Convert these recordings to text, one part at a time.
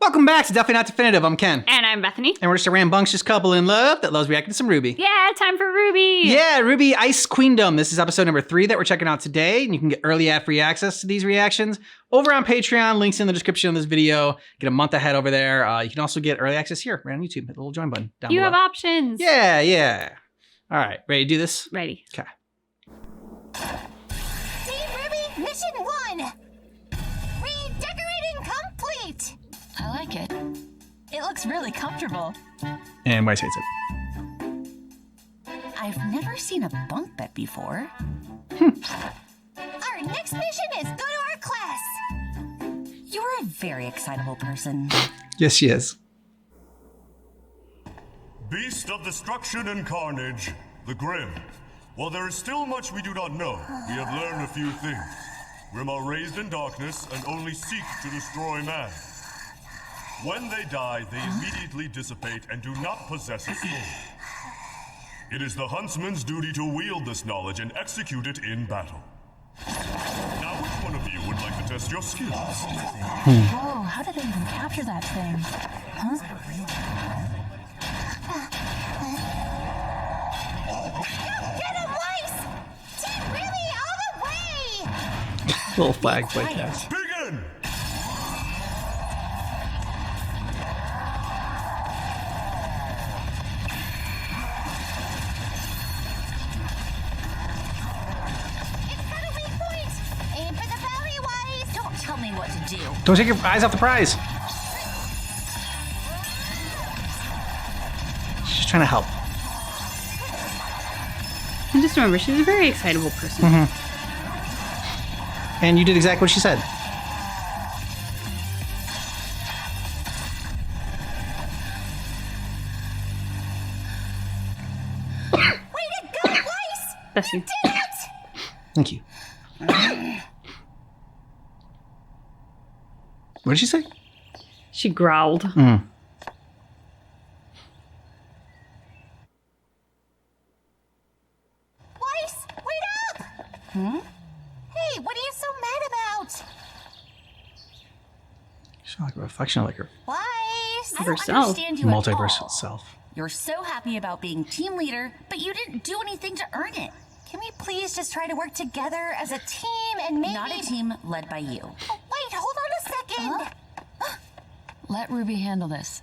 Welcome back to Definitely Not Definitive. I'm Ken. And I'm Bethany. And we're just a rambunctious couple in love that loves reacting to some RWBY. Yeah, time for RWBY. Yeah, RWBY Ice Queendom. This is episode number 3 that we're checking out today. And you can get early ad-free access to these reactions over on Patreon. Links in the description of this video. Get a month ahead over there. You can also get early access here right on YouTube. Hit the little join button down below. You have options. Yeah. All right, ready to do this? Ready. Okay. Team RWBY, mission 1. Redecorating complete. I like it. It looks really comfortable. And Weiss hates it. I've never seen a bunk bed before. Our next mission is go to our class. You're a very excitable person. Yes, she is. Beast of destruction and carnage, the Grim. While there is still much we do not know, we have learned a few things. Grim are raised in darkness and only seek to destroy man. When they die, they immediately dissipate and do not possess a soul. It is the huntsman's duty to wield this knowledge and execute it in battle. Now, which one of you would like to test your skills? Whoa, how did they even capture that thing? Huh? Get him, Weiss! Team RWBY all the way! Little flag playcast. Begin! It's got a weak point. Aim for the belly, Weiss. Don't tell me what to do. Don't take your eyes off the prize. She's trying to help. And just remember, she's a very excitable person. And you did exactly what she said. Way to go, Weiss! Bless you. Did it! Thank you. What did she say? She growled. Weiss, wait up! Hey, what are you so mad about? She's like a reflection of like her Weiss! I don't Herself. understand you at multiverse all. self. You're so happy about being team leader, but you didn't do anything to earn it. Can we please just try to work together as a team and maybe... Not a team led by you. Oh, wait, hold on a second. Let RWBY handle this.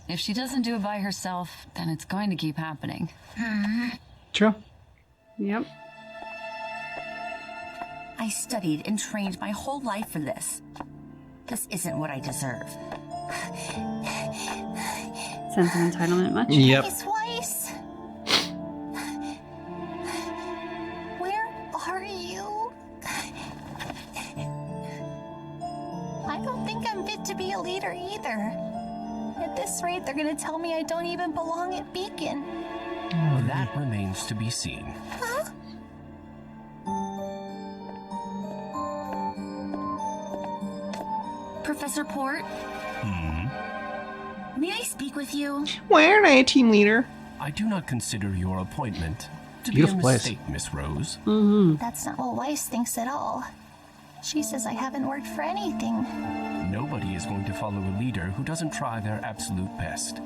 If she doesn't do it by herself, then it's going to keep happening. True. Yep. I studied and trained my whole life for this. This isn't what I deserve. Sense of entitlement much? Yep. Miss Weiss. Where are you? I don't think I'm fit to be a leader either. At this rate, they're gonna tell me I don't even belong at Beacon. That remains to be seen. Huh? Professor Port? May I speak with you? Why aren't I a team leader? I do not consider your appointment to Beautiful be a place. mistake, Miss Rose. That's not what Weiss thinks at all. She says I haven't worked for anything. Nobody is going to follow a leader who doesn't try their absolute best.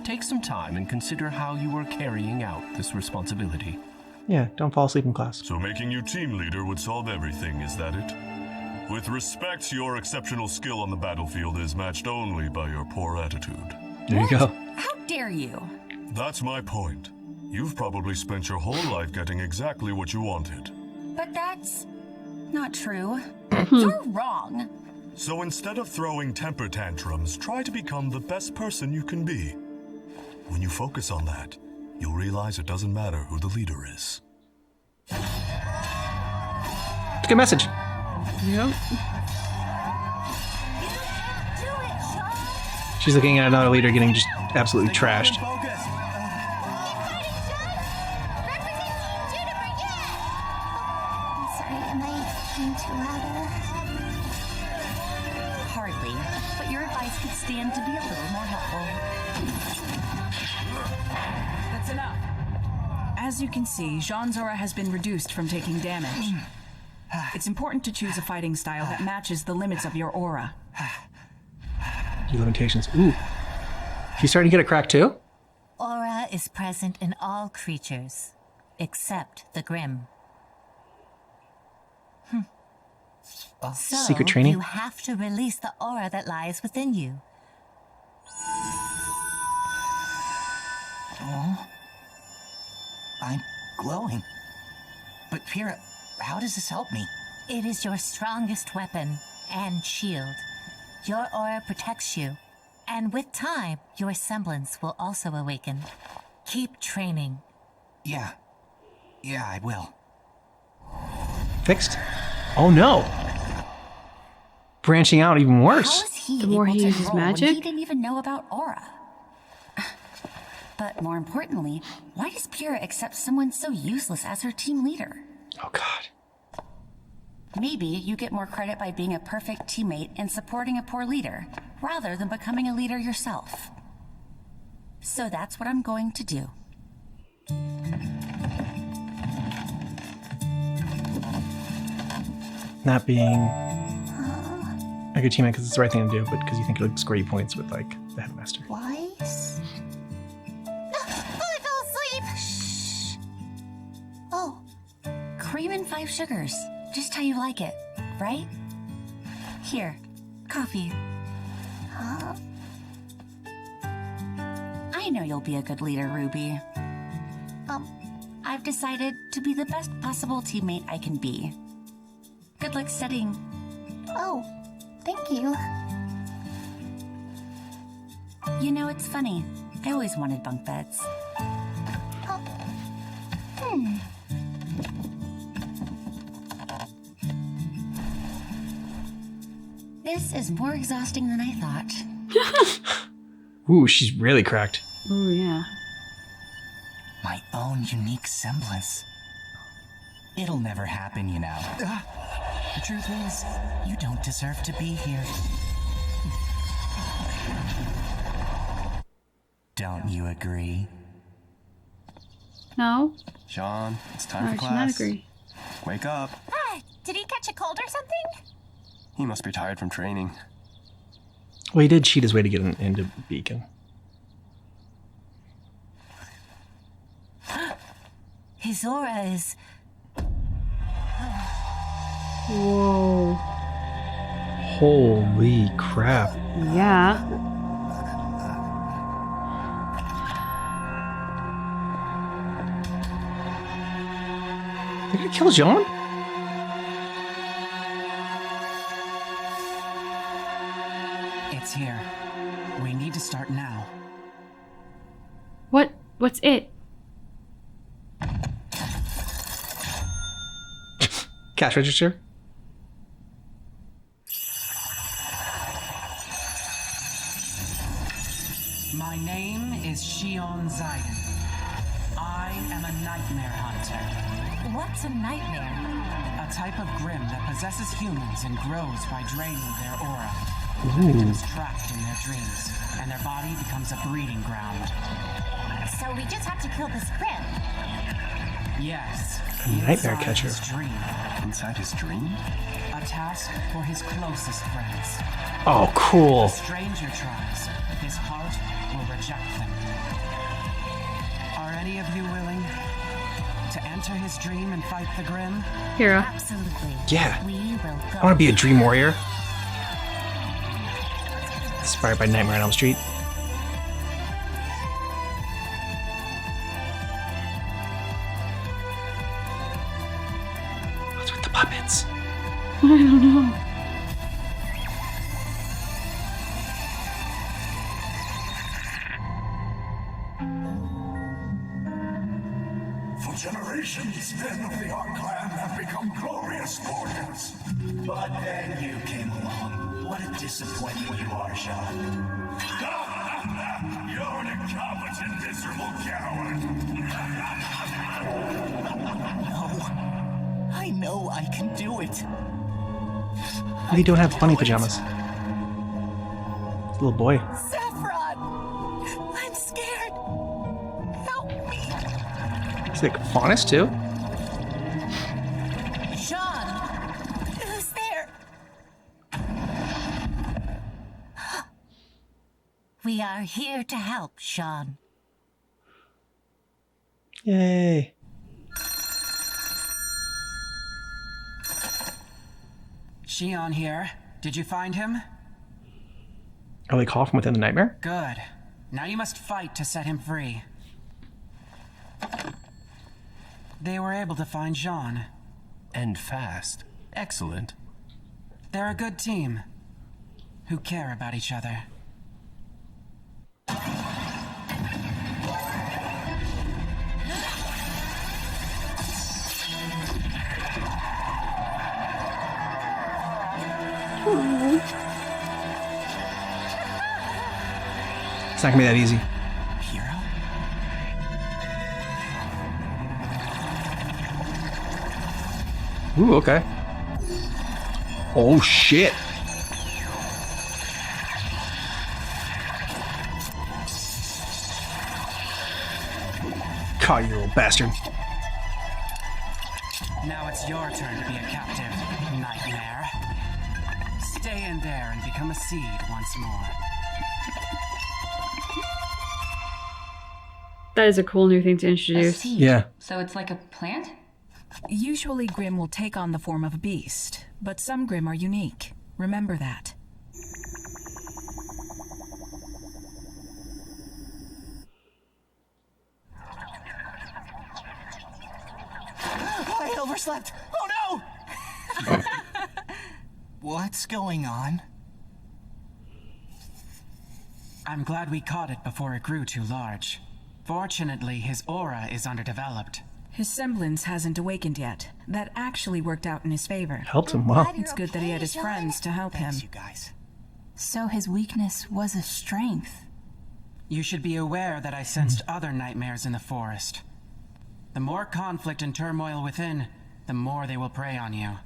Take some time and consider how you are carrying out this responsibility. Yeah, don't fall asleep in class. So making you team leader would solve everything, is that it? With respect, your exceptional skill on the battlefield is matched only by your poor attitude. There you go. How dare you? That's my point. You've probably spent your whole life getting exactly what you wanted. But that's not true. You're wrong. So instead of throwing temper tantrums, try to become the best person you can be. When you focus on that, you'll realize it doesn't matter who the leader is. Good message. Yep. Do it, Sean. She's looking at another leader getting just absolutely trashed. Keep fighting, Sean. Represent Team Juniper, yeah. I'm sorry, am I being too loud? Hardly, but your advice could stand to be a little more helpful. That's enough. As you can see, Jean's aura has been reduced from taking damage. It's important to choose a fighting style that matches the limits of your aura. limitations. Ooh. She's starting to get a crack too? Aura is present in all creatures, except the Grim. So Secret training? you have to release the aura that lies within you. Oh. I'm glowing. But Pyrrha, how does this help me? It is your strongest weapon and shield. Your aura protects you, and with time, your semblance will also awaken. Keep training. Yeah. Yeah, I will. Fixed? Oh no! Branching out even How worse. is he The more able he to uses roll when magic? he didn't even know about aura? But more importantly, why does Pyrrha accept someone so useless as her team leader? Oh god. Maybe you get more credit by being a perfect teammate and supporting a poor leader, rather than becoming a leader yourself. So that's what I'm going to do. Not being a good teammate because it's the right thing to do, but because you think it'll score you points with, like, the headmaster. Wise? I fell asleep! Shh. Oh, Cream and 5 sugars, just how you like it, right? Here, coffee. huh? I know you'll be a good leader, Ruby. I've decided to be the best possible teammate I can be. Good luck studying. Oh, thank you. You know, it's funny. I always wanted bunk beds. This is more exhausting than I thought. Ooh, she's really cracked. Oh, yeah. My own unique semblance. It'll never happen, you know. The truth is, you don't deserve to be here. Don't you agree? No? Sean, it's time I for do not class. agree. Wake up. Did he catch a cold or something? He must be tired from training. Well, he did cheat his way to get into Beacon. His aura is... Whoa. Holy crap. Yeah. They're gonna kill Jean? It's here. We need to start now. What's it? Cash register? My name is Shion Zaiden. I am a nightmare hunter. What's a nightmare? A type of grim that possesses humans and grows by draining their aura. Ooh. Victims trapped in their dreams, and their body becomes a breeding ground. So we just have to kill this Grim. Yes. Nightmare inside catcher. His dream. Inside his dream? A task for his closest friends. Oh, cool. If a stranger tries, his heart will reject them. Are any of you willing to enter his dream and fight the Grim? Hero. Absolutely. Yeah. We will go. I want to be a dream warrior. Inspired by Nightmare on Elm Street. What's with the puppets? I don't know. For generations, men of the Ark clan have become glorious warriors. But then you came along. What a disappointment you are, Sean. You're an incompetent, miserable coward. No. I know I can do it. They don't have bunny pajamas. Little boy. Saffron! I'm scared. Help me. He's like Faunus too. Sean! Who's there? We are here to help, Sean. Yay. Shion here. Did you find him? Oh, they call from within the nightmare? Good. Now you must fight to set him free. They were able to find Jean. And fast. Excellent. They're a good team who care about each other. It's not gonna be that easy. Hero? Ooh, okay. Oh, shit. God, you little bastard. Now it's your turn to be a captive, nightmare. Stay in there and become a seed once more. That is a cool new thing to introduce. Yeah. So it's like a plant? Usually Grimm will take on the form of a beast, but some Grimm are unique. Remember that. I overslept. Oh no! What's going on? I'm glad we caught it before it grew too large. Fortunately, his aura is underdeveloped. His semblance hasn't awakened yet. That actually worked out in his favor. Helped him well. It's good that he had his friends to help him. You guys. So his weakness was a strength. You should be aware that I sensed other nightmares in the forest. The more conflict and turmoil within, the more they will prey on you.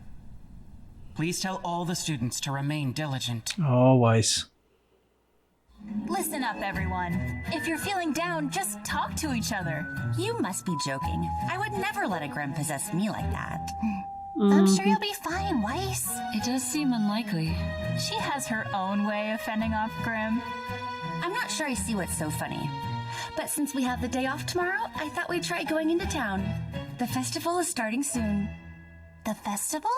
Please tell all the students to remain diligent. Oh, Weiss. Listen up, everyone. If you're feeling down, just talk to each other. You must be joking. I would never let a Grimm possess me like that. I'm sure you'll be fine, Weiss. It does seem unlikely. She has her own way of fending off Grimm. I'm not sure I see what's so funny. But since we have the day off tomorrow, I thought we'd try going into town. The festival is starting soon. The festival?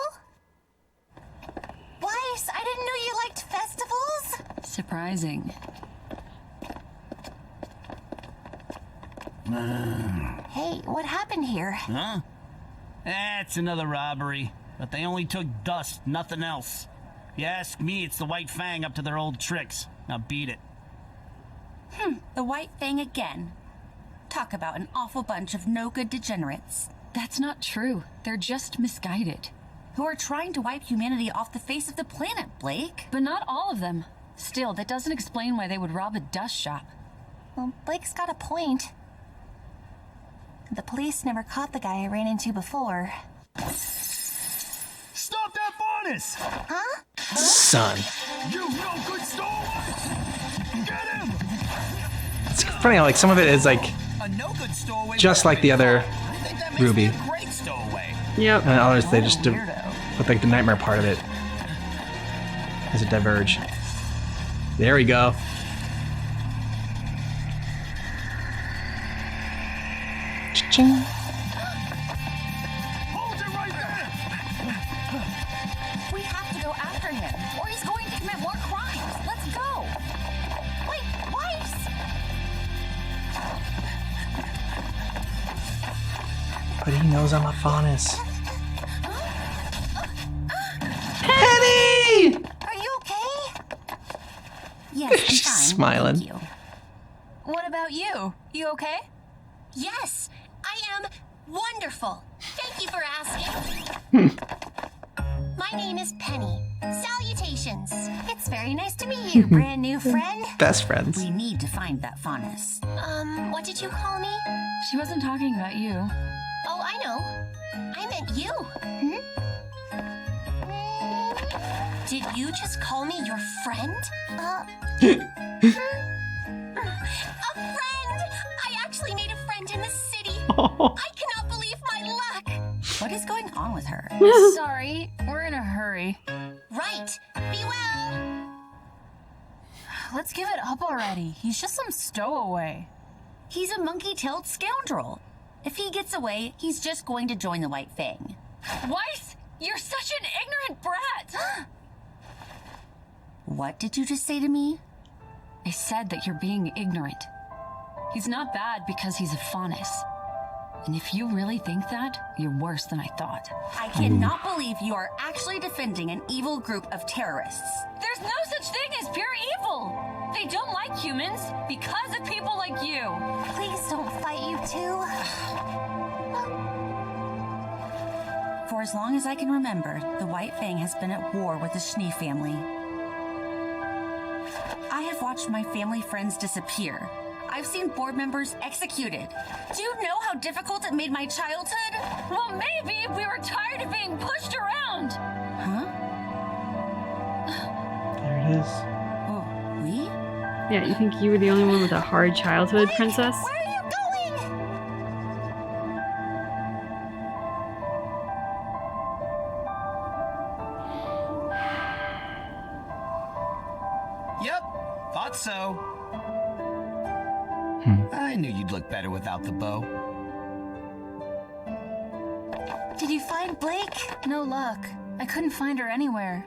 Weiss, I didn't know you liked festivals. Surprising. Hey, what happened here? Huh? It's another robbery. But they only took dust, nothing else. If you ask me, it's the White Fang up to their old tricks. Now beat it. The White Fang again. Talk about an awful bunch of no-good degenerates. That's not true. They're just misguided. Who are trying to wipe humanity off the face of the planet, Blake. But not all of them. Still, that doesn't explain why they would rob a dust shop. Well, Blake's got a point. The police never caught the guy I ran into before. Stop that bonus! Huh? Son. You no good stowaway! Get him! It's funny how, like, some of it is, like, A no-good stowaway just like the other I think that makes Ruby. me a great stowaway. Yep. And others, they just put, like, the nightmare part of it as a diverge. There we go. Cha-ching. Hold it right there! We have to go after him, or he's going to commit more crimes. Let's go. Wait, Weiss! But he knows I'm a Faunus. Penny! Are you okay? Yes, I'm She's fine. smiling. Thank you. What about you? You okay? Yes, I am wonderful. Thank you for asking. My name is Penny. Salutations. It's very nice to meet you, brand new friend. Best friends. We need to find that Faunus. What did you call me? She wasn't talking about you. Oh, I know. I meant you. Did you just call me your friend? A friend! I actually made a friend in the city. I cannot believe my luck. What is going on with her? Sorry, we're in a hurry. Right. Be well. Let's give it up already. He's just some stowaway. He's a monkey-tailed scoundrel. If he gets away, he's just going to join the White Fang. Weiss, you're such an ignorant brat! What did you just say to me? I said that you're being ignorant. He's not bad because he's a Faunus. And if you really think that, you're worse than I thought. I cannot believe you are actually defending an evil group of terrorists. There's no such thing as pure evil. They don't like humans because of people like you. Please don't fight, you two. For as long as I can remember, the White Fang has been at war with the Schnee family. I have watched my family friends disappear. I've seen board members executed. Do you know how difficult it made my childhood? Well, maybe we were tired of being pushed around. Huh? There it is. Oh, we? Yeah, you think you were the only one with a hard childhood, Princess? Where are you going? Yep, thought so. I knew you'd look better without the bow. Did you find Blake? No luck. I couldn't find her anywhere.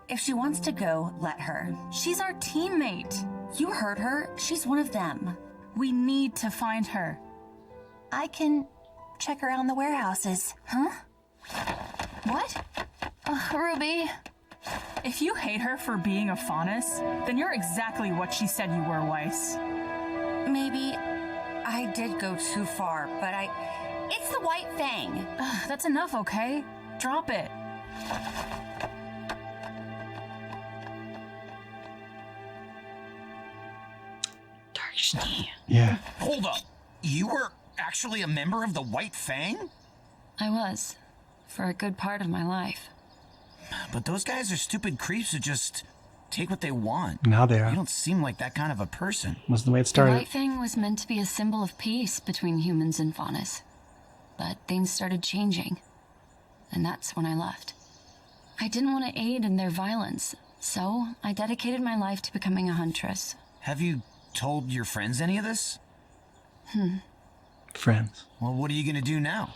If she wants to go, let her. She's our teammate. You heard her. she's one of them. We need to find her. I can check around the warehouses. Huh? What? Ruby. If you hate her for being a Faunus, then you're exactly what she said you were, Weiss. Maybe I did go too far, but it's the White Fang. That's enough, okay? Drop it. Darshni. Yeah. Hold up. You were actually a member of the White Fang? I was, for a good part of my life. But those guys are stupid creeps who just take what they want. Now they are. You don't seem like that kind of a person. Wasn't the way it The started. White Fang was meant to be a symbol of peace between humans and Faunus. But things started changing. And that's when I left. I didn't want to aid in their violence, so I dedicated my life to becoming a huntress. Have you told your friends any of this? Friends. Well, what are you gonna do now?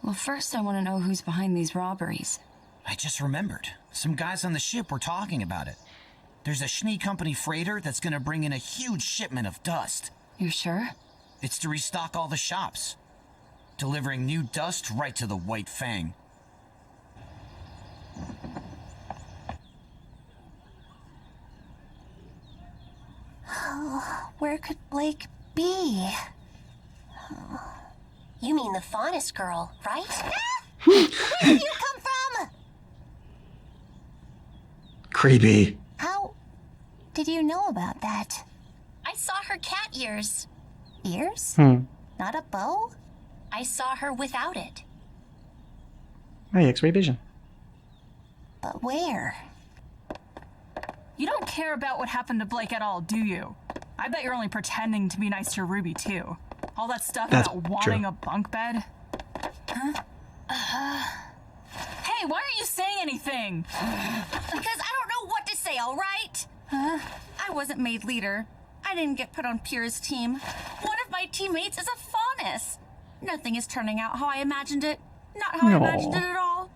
Well, first I want to know who's behind these robberies. I just remembered. Some guys on the ship were talking about it. There's a Schnee Company freighter that's gonna bring in a huge shipment of dust. You're sure? It's to restock all the shops. Delivering new dust right to the White Fang. Oh, where could Blake be? You mean the Faunus girl, right? Where did you come from? Creepy. How did you know about that? I saw her cat ears. Ears? Not a bow? I saw her without it. My X-ray vision. But where? You don't care about what happened to Blake at all, do you? I bet you're only pretending to be nice to Ruby, too. All that stuff That's about wanting true. a bunk bed. Huh? Hey, why aren't you saying anything? Because I don't know what to say, all right? I wasn't made leader. I didn't get put on Pyrrha's team. One of my teammates is a Faunus. Nothing is turning out how I imagined it. Not how I imagined it at all.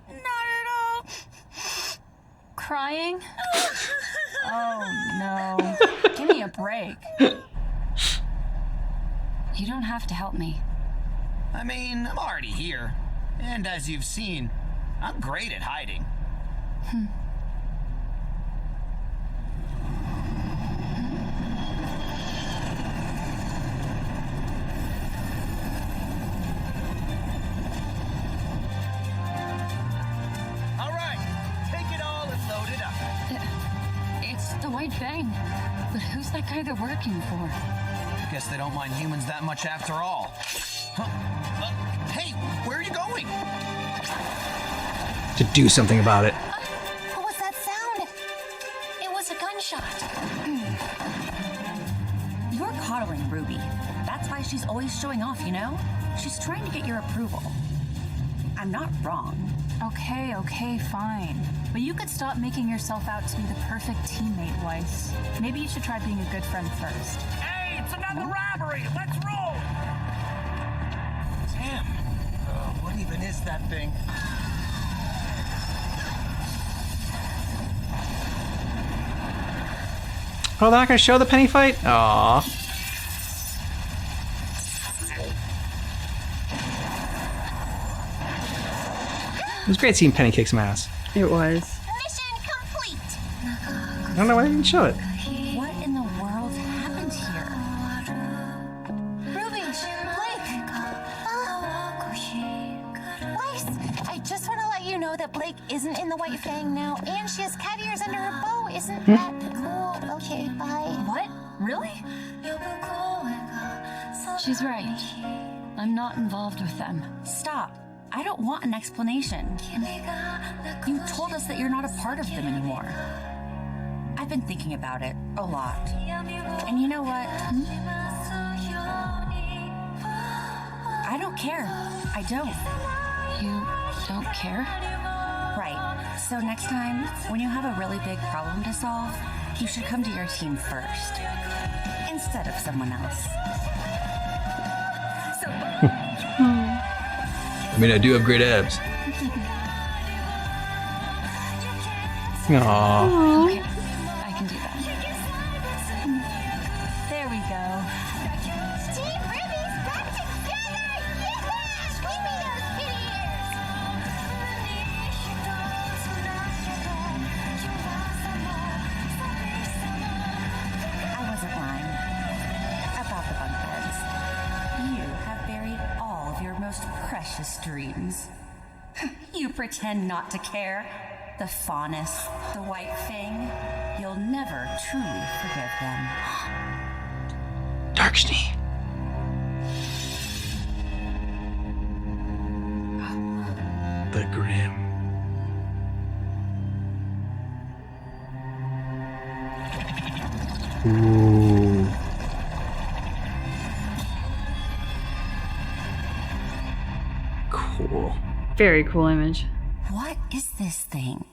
Not at all. Crying? Oh, no. Give me a break. You don't have to help me. I mean, I'm already here. And as you've seen, I'm great at hiding. All right, take it all and load it up. It's the White Fang. But who's that guy they're working for? Guess they don't mind humans that much after all. Huh? Hey, where are you going? To do something about it. What was that sound? It was a gunshot. You're coddling Ruby. That's why she's always showing off, you know? She's trying to get your approval. I'm not wrong. Okay, fine. But you could stop making yourself out to be the perfect teammate, Weiss. Maybe you should try being a good friend first. Hey, it's another robbery! Let's roll! Damn. What even is that thing? Oh, they're not gonna show the Penny fight? Aww. It was great seeing Penny kick some ass. It was. Mission complete. I don't know why they didn't show it. What in the world happened here? Ruby, Blake. Weiss, I just want to let you know that Blake isn't in the White Fang now, and she has cat ears under her bow. Isn't that cool? Okay, bye. What? Really? She's right. I'm not involved with them. Stop. I don't want an explanation. You told us that you're not a part of them anymore. I've been thinking about it a lot. And you know what? I don't care. I don't. You don't care? Right. So next time, when you have a really big problem to solve, you should come to your team first, instead of someone else. I mean, I do have great abs. Aww. Okay, I can do that. There we go. Team RWBY's back together! Yeah! Give me those kitty I wasn't lying about the bunk beds. You have buried all of your most precious dreams. You pretend not to care. The Faunus, the White Fang. You'll never truly forgive them. Darksney. The Grim. Ooh. Cool. Very cool image. What is this thing?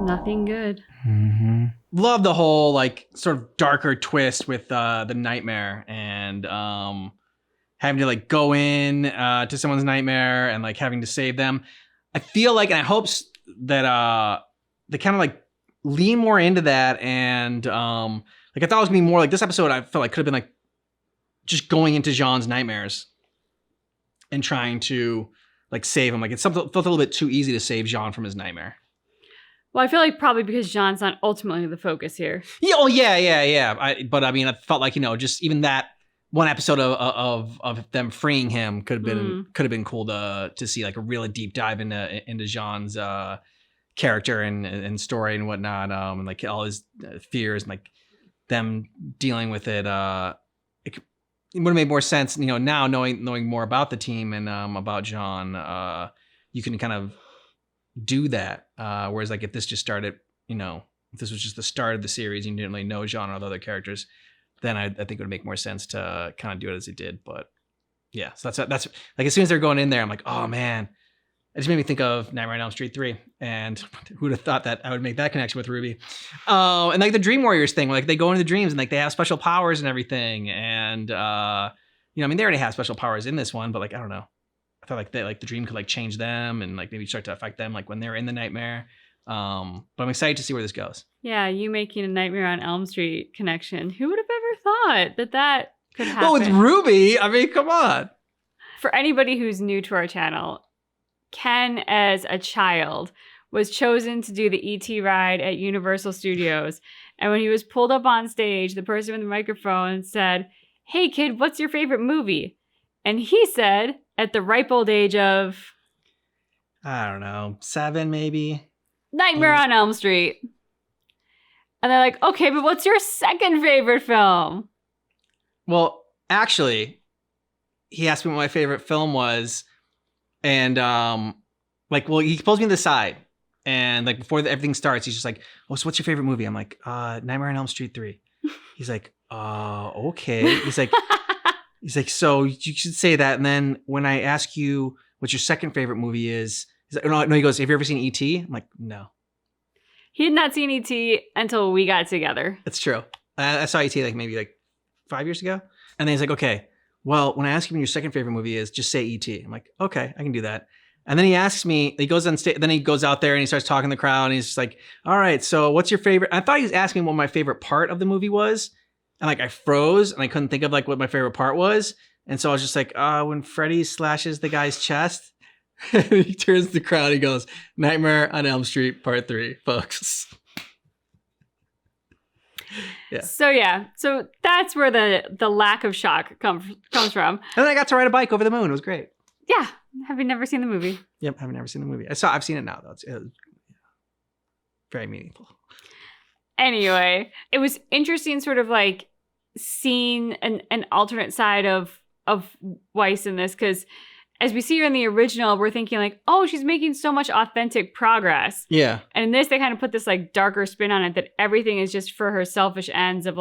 Nothing good. Mm-hmm. Love the whole like sort of darker twist with the nightmare and having to like go in to someone's nightmare and like having to save them. I feel like, and I hope that they kind of like lean more into that and like I thought it was gonna be more like this episode. I felt like could have been like just going into Jean's nightmares and trying to like save him. Like it felt a little bit too easy to save Jean from his nightmare. Well, I feel like probably because Jean's not ultimately the focus here. Yeah, oh yeah. But I mean, I felt like, you know, just even that one episode of them freeing him could have been cool to see like a really deep dive into Jean's character and story and whatnot, and like all his fears and like them dealing with it. It would have made more sense, you know, now knowing more about the team and about Jean. You can kind of do that. Whereas like if this just started, you know, if this was just the start of the series and you didn't really know Jean or the other characters, then I think it would make more sense to kind of do it as it did. But yeah, so that's like as soon as they're going in there, I'm like, oh man, it just made me think of Nightmare on Elm Street 3. And who would have thought that I would make that connection with RWBY? And like the Dream Warriors thing, like they go into the dreams and like they have special powers and everything. And you know, I mean, they already have special powers in this one, but like I don't know. I felt like the dream could like change them and like maybe start to affect them like when they're in the nightmare. But I'm excited to see where this goes. Yeah, you making a Nightmare on Elm Street connection. Who would have ever thought that could happen? Well, with RWBY, I mean, come on. For anybody who's new to our channel, Ken, as a child, was chosen to do the ET ride at Universal Studios. And when he was pulled up on stage, the person with the microphone said, "Hey, kid, what's your favorite movie?" And he said, at the ripe old age of, I don't know, 7 maybe? Nightmare on Elm Street. And they're like, okay, but what's your second favorite film? Well, actually, he asked me what my favorite film was. And like, well, he pulls me to the side. And like before everything starts, he's just like, oh, so what's your favorite movie? I'm like, Nightmare on Elm Street 3. He's like, okay. He's like, so you should say that. And then when I ask you what your second favorite movie is. He's like, no, he goes, have you ever seen E.T.? I'm like, no. He had not seen E.T. until we got together. That's true. I saw E.T. maybe 5 years ago. And then he's like, okay, well, when I ask you what your second favorite movie is, just say E.T. I'm like, okay, I can do that. And then he asks me, he goes on stage, then he goes out there and he starts talking to the crowd and he's just like, all right, so what's your favorite? I thought he was asking what my favorite part of the movie was. And I froze and I couldn't think of what my favorite part was. And so I was just like, when Freddy slashes the guy's chest. And he turns to the crowd, he goes, Nightmare on Elm Street Part 3, folks. Yeah. So that's where the lack of shock comes from. And then I got to ride a bike over the moon. It was great. Yeah. Have you never seen the movie? Yep, I've never seen the movie. I've seen it now though. It's very meaningful. Anyway, it was interesting sort of seeing an alternate side of Weiss in this, because as we see her in the original, we're thinking oh, she's making so much authentic progress. Yeah. And in this, they kind of put this darker spin on it, that everything is just for her selfish ends of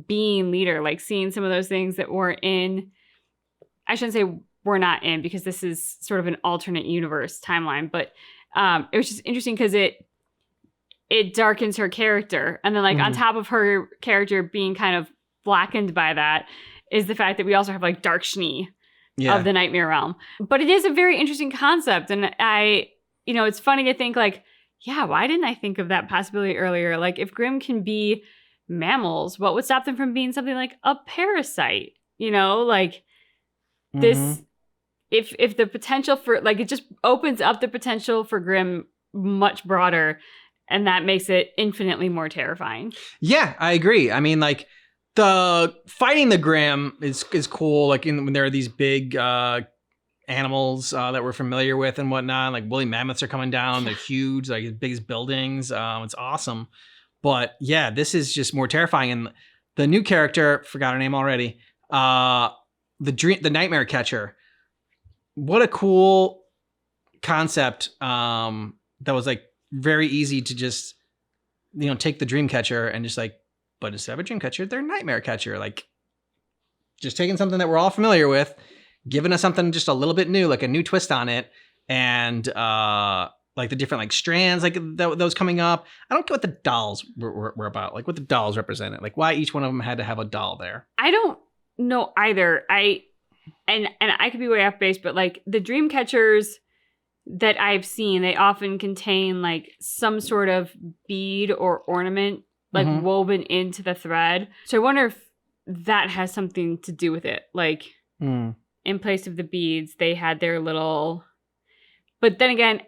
being leader, seeing some of those things that we're in. I shouldn't say we're not in, because this is sort of an alternate universe timeline, but it was just interesting because it darkens her character. And then on top of her character being kind of blackened by that is the fact that we also have Dark Schnee. Yeah. Of the nightmare realm. But it is a very interesting concept. And it's funny to think why didn't I think of that possibility earlier? If Grimm can be mammals, what would stop them from being something like a parasite? This, if the potential for, it just opens up the potential for Grimm much broader, and that makes it infinitely more terrifying. Yeah, I agree. I mean, the fighting the Grimm is cool. When there are these big animals that we're familiar with and whatnot, woolly mammoths are coming down. They're huge, as big as buildings. It's awesome. But yeah, this is just more terrifying. And the new character, forgot her name already. The Nightmare Catcher. What a cool concept. That was very easy to just take the Dream Catcher and just but instead of a dream catcher, they're Nightmare Catcher. Just taking something that we're all familiar with, giving us something just a little bit new, a new twist on it. And the different strands that was coming up. I don't get what the dolls were about. What the dolls represented. Why each one of them had to have a doll there. I don't know either. And I could be way off base, but the dream catchers that I've seen, they often contain some sort of bead or ornament woven into the thread. So I wonder if that has something to do with it. In place of the beads, they had their little... But then again,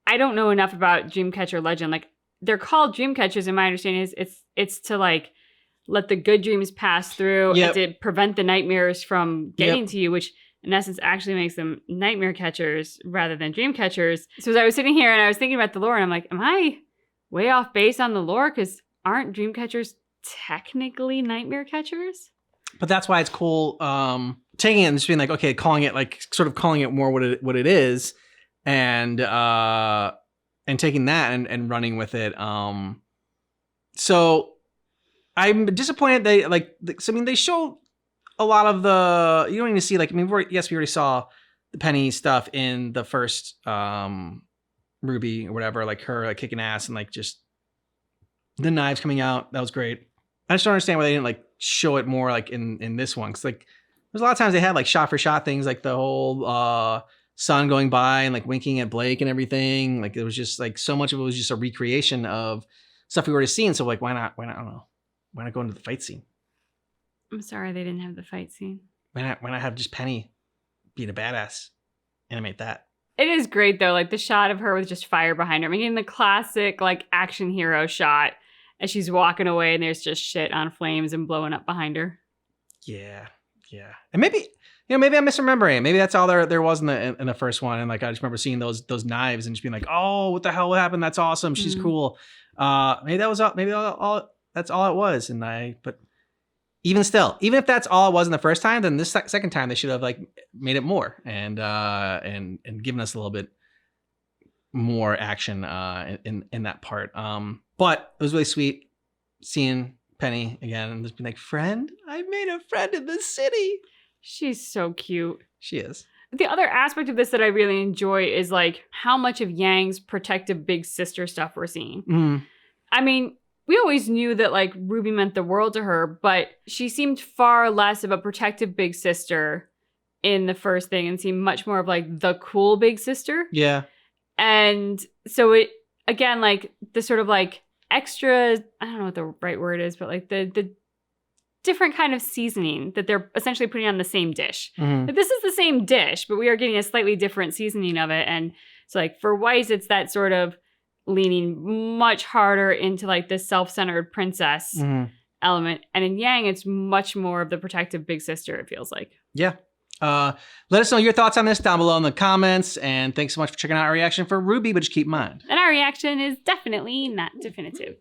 I don't know enough about Dreamcatcher legend. They're called Dreamcatchers, and my understanding is it's to let the good dreams pass through and to prevent the nightmares from getting to you, which in essence actually makes them nightmare catchers rather than dream catchers. So as I was sitting here and I was thinking about the lore, and I'm like, am I way off base on the lore? Because aren't dream catchers technically nightmare catchers? But that's why it's cool taking it and just being okay, calling it sort of calling it more what it is, and taking that and running with it. So I'm disappointed they they show a lot of the, you don't even see we already saw the Penny stuff in the first RWBY or whatever, her kicking ass and just the knives coming out. That was great. I just don't understand why they didn't show it more in this one, because there's a lot of times they had shot for shot things, the whole sun going by and winking at Blake and everything. It was just so much of it was just a recreation of stuff we already seen. So why not I don't know, why not go into the fight scene? I'm sorry they didn't have the fight scene. Why not have just Penny being a badass? Animate that. It is great though, the shot of her with just fire behind her. I mean, the classic action hero shot as she's walking away and there's just shit on flames and blowing up behind her. Yeah. And maybe I'm misremembering. Maybe that's all there was in the first one. And I just remember seeing those knives and just being oh, what the hell happened? That's awesome. She's cool. Maybe that was all. Maybe all that's all it was. But even still, even if that's all it was in the first time, then this second time they should have made it more and given us a little bit more action in that part. But it was really sweet seeing Penny again and just being friend, I made a friend in the city. She's so cute. She is. The other aspect of this that I really enjoy is like how much of Yang's protective big sister stuff we're seeing. Mm. I mean, we always knew that like RWBY meant the world to her, but she seemed far less of a protective big sister in the first thing and seemed much more of like the cool big sister. Yeah. And so it, again, like the sort of like extra, I don't know what the right word is, but like the different kind of seasoning that they're essentially putting on the same dish. Mhm. Like, this is the same dish, but we are getting a slightly different seasoning of it. And so like for Weiss, it's that sort of leaning much harder into like this self-centered princess Mhm. element. And in Yang, it's much more of the protective big sister, it feels like. Yeah. Let us know your thoughts on this down below in the comments. And thanks so much for checking out our reaction for RWBY, but just keep in mind. And our reaction is definitely not definitive.